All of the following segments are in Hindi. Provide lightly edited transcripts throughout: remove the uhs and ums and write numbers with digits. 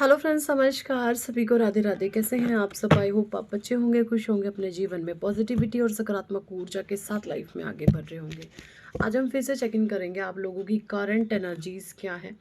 हेलो फ्रेंड्स, नमस्कार सभी को। राधे राधे। कैसे हैं आप सब? आई होप आप अच्छे होंगे, खुश होंगे, अपने जीवन में पॉजिटिविटी और सकारात्मक ऊर्जा के साथ लाइफ में आगे बढ़ रहे होंगे। आज हम फिर से चेक इन करेंगे आप लोगों की करंट एनर्जीज क्या है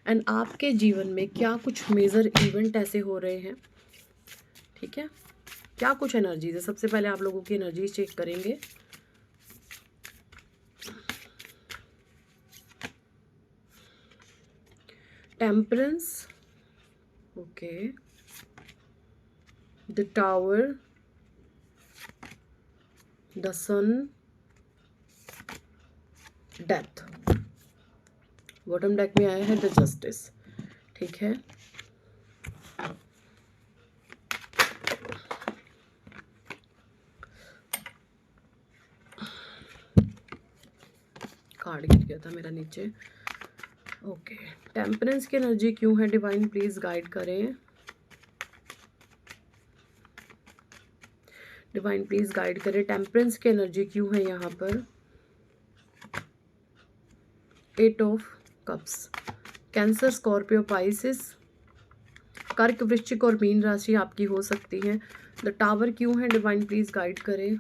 एंड आपके जीवन में क्या कुछ मेजर इवेंट ऐसे हो रहे हैं। ठीक है, क्या कुछ एनर्जीज है। सबसे पहले आप लोगों की एनर्जीज चेक करेंगे। Temperance, okay, the tower, the sun, death. Bottom deck में आया है द जस्टिस। ठीक है, कार्ड गिर गया था मेरा नीचे। ओके, टेम्परेंस की एनर्जी क्यों है? डिवाइन प्लीज गाइड करें। डिवाइन प्लीज गाइड करें, टेम्परेंस की एनर्जी क्यों है यहाँ पर? Eight of cups, Cancer, Scorpio, Pisces, कर्क, वृश्चिक और मीन राशि आपकी हो सकती है। द टावर क्यों है? डिवाइन प्लीज गाइड करें।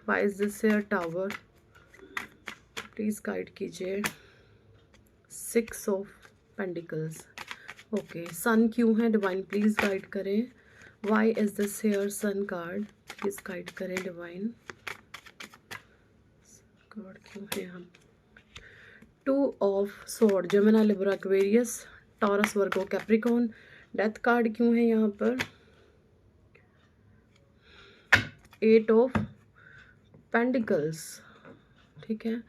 Why is this here tower? Please guide कीजिए। Six of pentacles, okay. Sun क्यों है? डिवाइन प्लीज गाइड करें। Why is this here sun card? Please guide करें डिवाइन। कार्ड क्यों है यहाँ? Two of sword, Gemini, Libra, Aquarius, Taurus, Virgo, Capricorn. Death card क्यों है यहाँ पर? एट ऑफ पेंटिकल्स, ठीक है।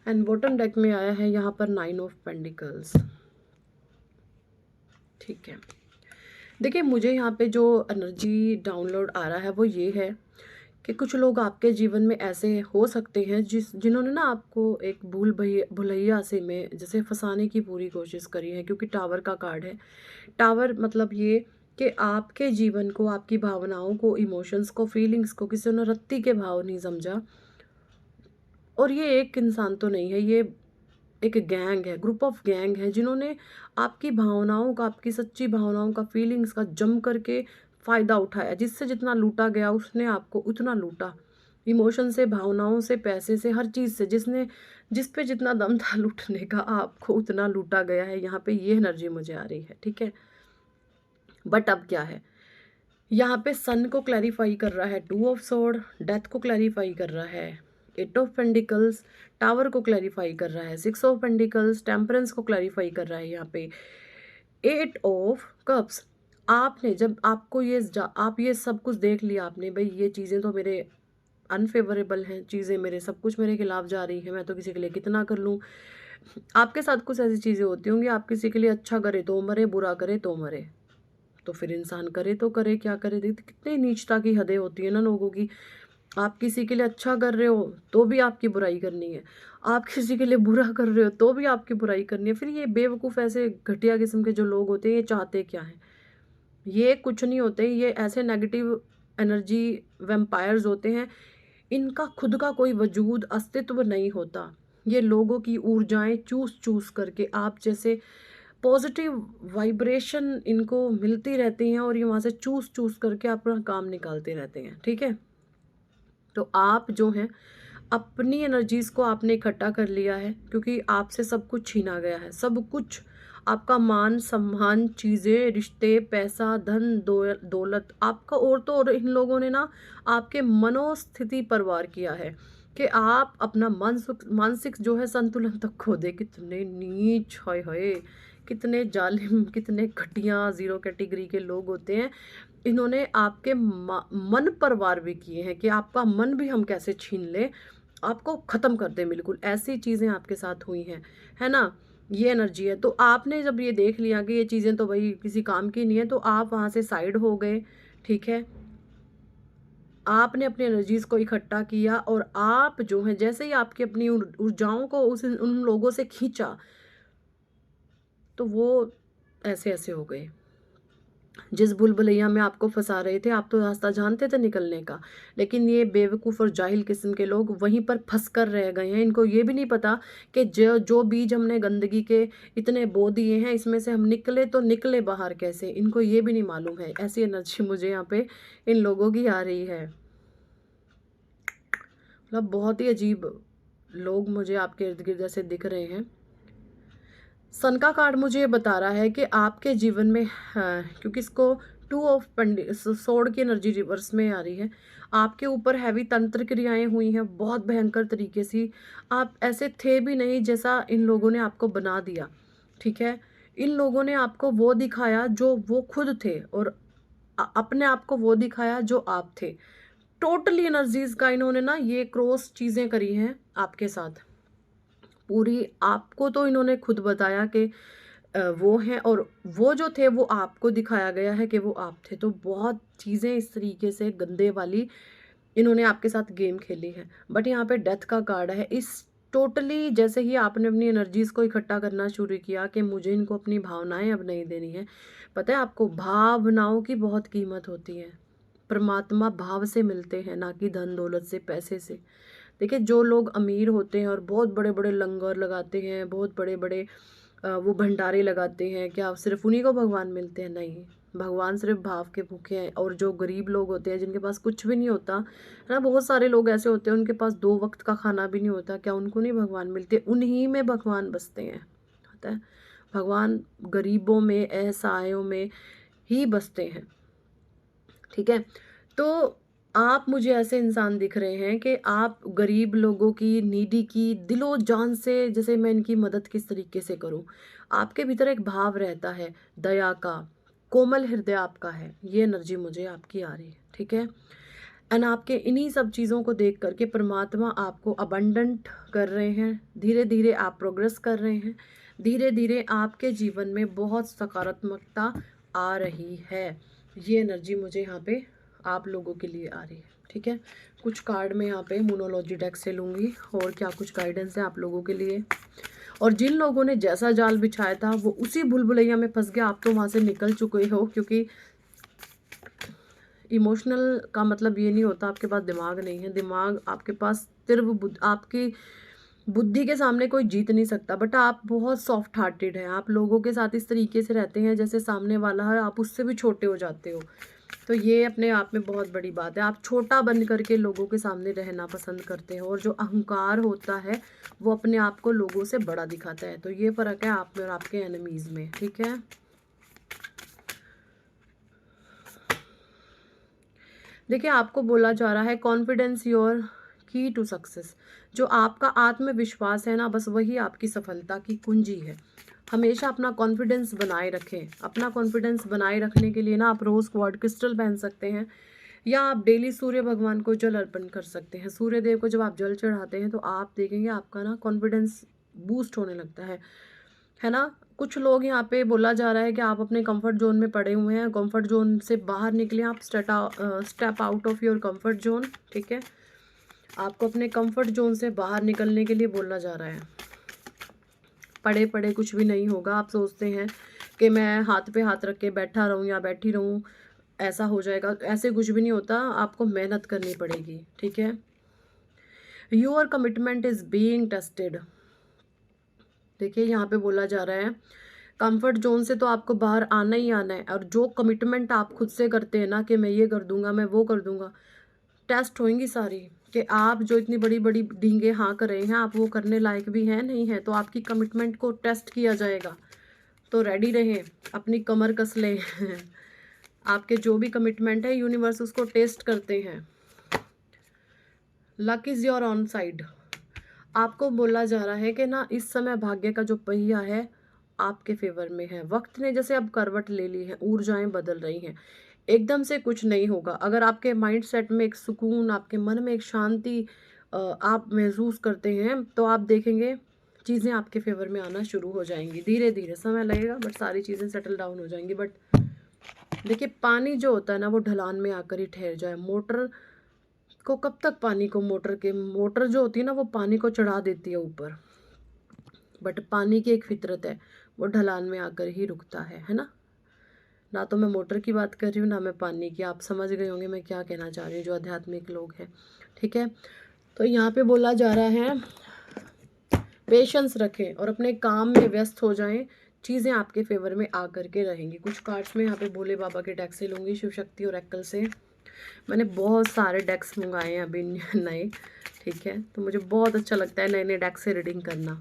एंड बॉटम डेक में आया है यहाँ पर नाइन ऑफ पेंटिकल्स। ठीक है, देखिए मुझे यहाँ पे जो एनर्जी डाउनलोड आ रहा है वो ये है कि कुछ लोग आपके जीवन में ऐसे हो सकते हैं जिन्होंने ना आपको एक भुलैया से में जैसे फंसाने की पूरी कोशिश करी है, क्योंकि टावर का कार्ड है। टावर मतलब ये कि आपके जीवन को, आपकी भावनाओं को, इमोशंस को, फीलिंग्स को किसी ने रत्ती के भाव नहीं समझा। और ये एक इंसान तो नहीं है, ये एक गैंग है, ग्रुप ऑफ गैंग है जिन्होंने आपकी भावनाओं का, आपकी सच्ची भावनाओं का, फीलिंग्स का जम करके फ़ायदा उठाया। जिससे जितना लूटा गया उसने आपको उतना लूटा। इमोशन से, भावनाओं से, पैसे से, हर चीज़ से जिस पे जितना दम था लूटने का, आपको उतना लूटा गया है। यहाँ पे ये एनर्जी मुझे आ रही है, ठीक है। बट अब क्या है, यहाँ पे सन को क्लैरिफाई कर रहा है टू ऑफ सोर्ड, डेथ को क्लैरिफाई कर रहा है एट ऑफ पेंटिकल्स, टावर को क्लैरिफाई कर रहा है सिक्स ऑफ पेंटिकल्स, टेम्परेंस को क्लैरिफाई कर रहा है यहाँ पे एट ऑफ कप्स। आपने जब आपको आप ये सब कुछ देख लिया आपने, भाई ये चीज़ें तो मेरे अनफेवरेबल हैं, चीज़ें मेरे सब कुछ मेरे खिलाफ जा रही हैं, मैं तो किसी के लिए कितना कर लूँ। आपके साथ कुछ ऐसी चीज़ें होती होंगी, आप किसी के लिए अच्छा करे तो मरे, बुरा करे तो मरे। तो फिर इंसान करे तो करे, क्या करे। देखते कितनी नीचता की हदें होती है ना लोगों की। आप किसी के लिए अच्छा कर रहे हो तो भी आपकी बुराई करनी है, आप किसी के लिए बुरा कर रहे हो तो भी आपकी बुराई करनी है। फिर ये बेवकूफ़ ऐसे घटिया किस्म के जो लोग होते हैं, ये चाहते क्या हैं? ये कुछ नहीं होते, ये ऐसे नेगेटिव एनर्जी वैम्पायर्स होते हैं। इनका खुद का कोई वजूद, अस्तित्व नहीं होता। ये लोगों की ऊर्जाएं चूस चूस करके, आप जैसे पॉजिटिव वाइब्रेशन इनको मिलती रहती हैं और ये वहाँ से चूस चूस करके अपना काम निकालते रहते हैं, ठीक है। तो आप जो हैं, अपनी एनर्जीज़ को आपने इकट्ठा कर लिया है, क्योंकि आपसे सब कुछ छीना गया है। सब कुछ, आपका मान सम्मान, चीज़ें, रिश्ते, पैसा, धन, दौलत आपका। और इन लोगों ने ना आपके मनोस्थिति पर वार किया है कि आप अपना मानसिक जो है संतुलन तक खो दे। कितने नीच, हाय हाय, कितने जालिम, कितने घटिया ज़ीरो कैटेगरी के लोग होते हैं। इन्होंने आपके मन पर वार भी किए हैं कि आपका मन भी हम कैसे छीन लें, आपको ख़त्म कर दें बिल्कुल। ऐसी चीज़ें आपके साथ हुई हैं, है ना। ये एनर्जी है। तो आपने जब ये देख लिया कि ये चीज़ें तो भाई किसी काम की नहीं है, तो आप वहाँ से साइड हो गए, ठीक है। आपने अपनी एनर्जीज़ को इकट्ठा किया और आप जो हैं, जैसे ही आपकी अपनी ऊर्जाओं को उन लोगों से खींचा, तो वो ऐसे ऐसे हो गए। जिस भूल-भुलैया में आपको फँसा रहे थे, आप तो रास्ता जानते थे निकलने का, लेकिन ये बेवकूफ़ और जाहिल किस्म के लोग वहीं पर फँस कर रह गए हैं। इनको ये भी नहीं पता कि जो जो बीज हमने गंदगी के इतने बो दिए हैं, इसमें से हम निकले तो निकले बाहर कैसे? इनको ये भी नहीं मालूम है। ऐसी एनर्जी मुझे यहाँ पे इन लोगों की आ रही है। मतलब बहुत ही अजीब लोग मुझे आपके इर्द-गिर्द ऐसे दिख रहे हैं। सन का कार्ड मुझे ये बता रहा है कि आपके जीवन में क्योंकि इसको टू ऑफ पेंडि सोर्ड की एनर्जी रिवर्स में आ रही है। आपके ऊपर हैवी तंत्र क्रियाएँ हुई हैं बहुत भयंकर तरीके से। आप ऐसे थे भी नहीं जैसा इन लोगों ने आपको बना दिया, ठीक है? इन लोगों ने आपको वो दिखाया जो वो खुद थे और अपने आप को वो दिखाया जो आप थे। टोटली एनर्जीज़ का इन्होंने ना ये क्रॉस चीज़ें करी हैं आपके साथ। पूरी आपको तो इन्होंने खुद बताया कि वो हैं और वो जो थे वो आपको दिखाया गया है कि वो आप थे। तो बहुत चीज़ें इस तरीके से गंदे वाली इन्होंने आपके साथ गेम खेली है। बट यहाँ पे डेथ का कार्ड है। इस टोटली जैसे ही आपने अपनी एनर्जीज़ को इकट्ठा करना शुरू किया कि मुझे इनको अपनी भावनाएँ अब नहीं देनी है। पता है आपको भावनाओं की बहुत कीमत होती है। परमात्मा भाव से मिलते हैं ना कि धन दौलत से, पैसे से। देखिए जो लोग अमीर होते हैं और बहुत बड़े-बड़े लंगर लगाते हैं, बहुत बड़े-बड़े वो भंडारे लगाते हैं, क्या सिर्फ़ उन्हीं को भगवान मिलते हैं? नहीं, भगवान सिर्फ़ भाव के भूखे हैं। और जो गरीब लोग होते हैं जिनके पास कुछ भी नहीं होता, है ना? बहुत सारे लोग ऐसे होते हैं उनके पास 2 वक़्त का खाना भी नहीं होता, क्या उनको नहीं भगवान मिलते? उन्हीं में भगवान बसते हैं, पता है? भगवान गरीबों में, असहायों में ही बसते हैं। ठीक है? तो आप मुझे ऐसे इंसान दिख रहे हैं कि आप गरीब लोगों की, नीडी की दिलो-जान से जैसे मैं इनकी मदद किस तरीके से करूँ। आपके भीतर एक भाव रहता है दया का, कोमल हृदय आपका है, ये एनर्जी मुझे आपकी आ रही है, ठीक है? एंड आपके इन्हीं सब चीज़ों को देख कर के परमात्मा आपको अबंडेंट कर रहे हैं, धीरे-धीरे आप प्रोग्रेस कर रहे हैं, धीरे-धीरे आपके जीवन में बहुत सकारात्मकता आ रही है। ये एनर्जी मुझे यहाँ पे आप लोगों के लिए आ रही है, ठीक है? कुछ कार्ड मैं यहाँ पे मोनोलॉजी डेक से लूँगी और क्या कुछ गाइडेंस है आप लोगों के लिए। और जिन लोगों ने जैसा जाल बिछाया था वो उसी भूल-भुलैया में फँस गए, आप तो वहाँ से निकल चुके हो क्योंकि इमोशनल का मतलब ये नहीं होता आपके पास दिमाग नहीं है, दिमाग आपके पास तीव्र आपकी बुद्धि के सामने कोई जीत नहीं सकता। बट आप बहुत सॉफ्ट हार्टेड हैं, आप लोगों के साथ इस तरीके से रहते हैं जैसे सामने वाला है आप उससे भी छोटे हो जाते हो। तो ये अपने आप में बहुत बड़ी बात है। आप छोटा बन करके लोगों के सामने रहना पसंद करते हो और जो अहंकार होता है वो अपने आप को लोगों से बड़ा दिखाता है। तो ये फ़र्क है आप में और आपके एनिमीज़ में, ठीक है? देखिए आपको बोला जा रहा है कॉन्फिडेंस योर की टू सक्सेस। जो आपका आत्मविश्वास है ना, बस वही आपकी सफलता की कुंजी है। हमेशा अपना कॉन्फिडेंस बनाए रखें। अपना कॉन्फिडेंस बनाए रखने के लिए ना आप रोज़ क्वार्ट्ज क्रिस्टल पहन सकते हैं या आप डेली सूर्य भगवान को जल अर्पण कर सकते हैं। सूर्य देव को जब आप जल चढ़ाते हैं तो आप देखेंगे आपका ना कॉन्फिडेंस बूस्ट होने लगता है ना? कुछ लोग यहाँ पे बोला जा रहा है कि आप अपने कंफर्ट ज़ोन में पड़े हुए हैं, कंफर्ट ज़ोन से बाहर निकलें, आप step out of your comfort zone, ठीक है? आपको अपने कंफर्ट ज़ोन से बाहर निकलने के लिए बोला जा रहा है। पड़े-पड़े कुछ भी नहीं होगा। आप सोचते हैं कि मैं हाथ पे हाथ रख के बैठा रहूँ या बैठी रहूँ, ऐसा हो जाएगा, ऐसे कुछ भी नहीं होता, आपको मेहनत करनी पड़ेगी, ठीक है? Your commitment is being tested. देखिए यहाँ पे बोला जा रहा है कंफर्ट जोन से तो आपको बाहर आना ही आना है और जो कमिटमेंट आप खुद से करते हैं ना कि मैं ये कर दूंगा, मैं वो कर दूंगा, टेस्ट होंगी सारी कि आप जो इतनी बड़ी बड़ी डींगे हाँ कर रहे हैं आप वो करने लायक भी हैं नहीं है। तो आपकी कमिटमेंट को टेस्ट किया जाएगा, तो रेडी रहें, अपनी कमर कस लें आपके जो भी कमिटमेंट है यूनिवर्स उसको टेस्ट करते हैं। Luck is your on side. आपको बोला जा रहा है कि ना इस समय भाग्य का जो पहिया है आपके फेवर में है। वक्त ने जैसे अब करवट ले ली है, ऊर्जाएं बदल रही हैं। एकदम से कुछ नहीं होगा। अगर आपके माइंड सेट में एक सुकून, आपके मन में एक शांति आप महसूस करते हैं तो आप देखेंगे चीज़ें आपके फेवर में आना शुरू हो जाएंगी। धीरे धीरे समय लगेगा बट सारी चीज़ें सेटल डाउन हो जाएंगी। बट देखिए पानी जो होता है ना वो ढलान में आकर ही ठहर जाए। मोटर को कब तक पानी को मोटर जो होती है ना वो पानी को चढ़ा देती है ऊपर, बट पानी की एक फितरत है, वो ढलान में आकर ही रुकता है ना? ना तो मैं मोटर की बात कर रही हूँ, ना मैं पानी की। आप समझ गए होंगे मैं क्या कहना चाह रही हूँ, जो आध्यात्मिक लोग हैं, ठीक है। तो यहाँ पे बोला जा रहा है पेशेंस रखें और अपने काम में व्यस्त हो जाएं, चीज़ें आपके फेवर में आ करके रहेंगी। कुछ कार्ड्स में यहाँ पे भोले बाबा के डेक से लूँगी, शिव शक्ति और एक्कल से। मैंने बहुत सारे डेक्स मंगाए हैं अभी नए, ठीक है। तो मुझे बहुत अच्छा लगता है नए नए डेक से रीडिंग करना।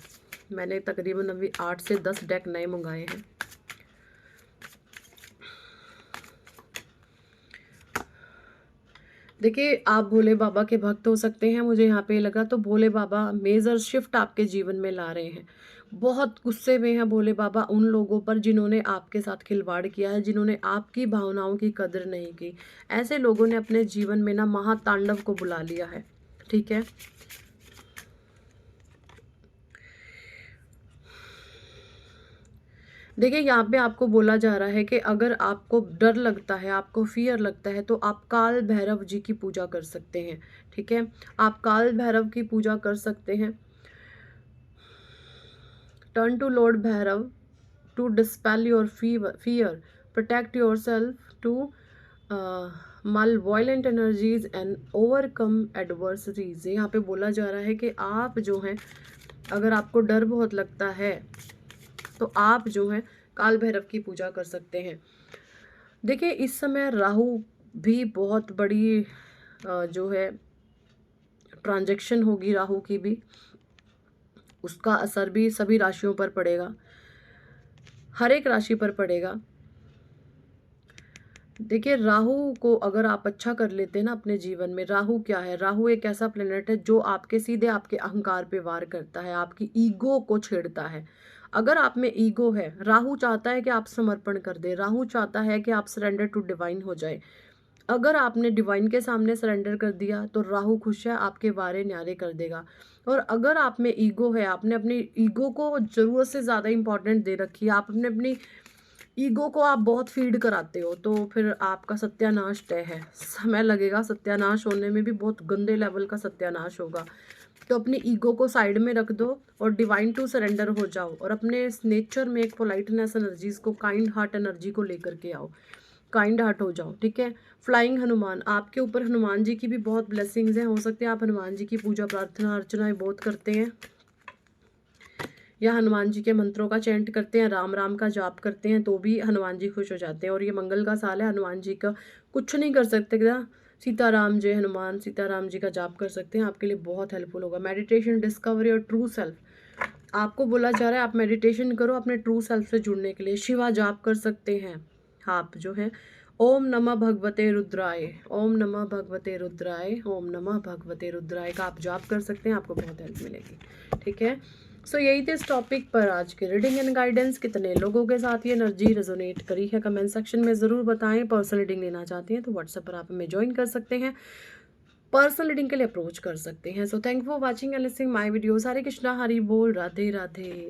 मैंने तकरीबन अभी 8 से 10 डेक नए मंगाए हैं। देखिए, आप भोले बाबा के भक्त हो सकते हैं, मुझे यहाँ पे लगा। तो भोले बाबा मेजर शिफ्ट आपके जीवन में ला रहे हैं। बहुत गुस्से में हैं भोले बाबा उन लोगों पर जिन्होंने आपके साथ खिलवाड़ किया है, जिन्होंने आपकी भावनाओं की कदर नहीं की। ऐसे लोगों ने अपने जीवन में ना महातांडव को बुला लिया है, ठीक है। देखिए, यहाँ पे आपको बोला जा रहा है कि अगर आपको डर लगता है, आपको फ़ियर लगता है, तो आप काल भैरव जी की पूजा कर सकते हैं, ठीक है। आप काल भैरव की पूजा कर सकते हैं। Turn to lord Bhairav to dispel your fear, protect yourself to मल violent energies and overcome adversaries. यहाँ पे बोला जा रहा है कि आप जो हैं, अगर आपको डर बहुत लगता है तो आप जो है काल भैरव की पूजा कर सकते हैं। देखिए, इस समय राहु भी बहुत बड़ी जो है ट्रांजैक्शन होगी राहु की भी, उसका असर भी सभी राशियों पर पड़ेगा, हर एक राशि पर पड़ेगा। देखिए, राहु को अगर आप अच्छा कर लेते हैं ना अपने जीवन में, राहु क्या है, राहु एक ऐसा प्लेनेट है जो आपके सीधे आपके अहंकार पे वार करता है, आपकी ईगो को छेड़ता है। अगर आप में ईगो है, राहु चाहता है कि आप समर्पण कर दे, राहु चाहता है कि आप सरेंडर टू डिवाइन हो जाए। अगर आपने डिवाइन के सामने सरेंडर कर दिया तो राहु खुश है, आपके वारे न्यारे कर देगा। और अगर आप में ईगो है, आपने अपनी ईगो को ज़रूरत से ज़्यादा इंपॉर्टेंट दे रखी है, आपने अपनी ईगो को आप बहुत फीड कराते हो, तो फिर आपका सत्यानाश तय है। समय लगेगा, सत्यानाश होने में भी बहुत गंदे लेवल का सत्यानाश होगा। तो अपनी ईगो को साइड में रख दो और डिवाइन टू सरेंडर हो जाओ, और अपने नेचर में एक पोलाइटनेस एनर्जीज को, काइंड हार्ट एनर्जी को लेकर के आओ, काइंड हार्ट हो जाओ, ठीक है। फ्लाइंग हनुमान, आपके ऊपर हनुमान जी की भी बहुत ब्लेसिंग्स हैं। हो सकते हैं आप हनुमान जी की पूजा प्रार्थना अर्चनाएं बहुत करते हैं, या हनुमान जी के मंत्रों का चैंट करते हैं, राम राम का जाप करते हैं, तो भी हनुमान जी खुश हो जाते हैं। और ये मंगल का साल है, हनुमान जी का कुछ नहीं कर सकते क्या, सीताराम जय हनुमान, सीताराम जी का जाप कर सकते हैं, आपके लिए बहुत हेल्पफुल होगा। मेडिटेशन, डिस्कवरी और ट्रू सेल्फ, आपको बोला जा रहा है आप मेडिटेशन करो अपने ट्रू सेल्फ से जुड़ने के लिए। शिवा जाप कर सकते हैं आप जो है, ओम नमः भगवते रुद्राय, ओम नमः भगवते रुद्राय, ओम नमः भगवते रुद्राय का आप जाप कर सकते हैं, आपको बहुत हेल्प मिलेगी, ठीक है। सो यही थे इस टॉपिक पर आज की रीडिंग एंड गाइडेंस। कितने लोगों के साथ ये एनर्जी रेजोनेट करी है कमेंट सेक्शन में ज़रूर बताएं। पर्सनल रीडिंग लेना चाहती हैं तो व्हाट्सएप पर आप हमें ज्वाइन कर सकते हैं, पर्सनल रीडिंग के लिए अप्रोच कर सकते हैं। So thank for watching and listening my videos. Hare Krishna, Hari बोल, राधे राधे।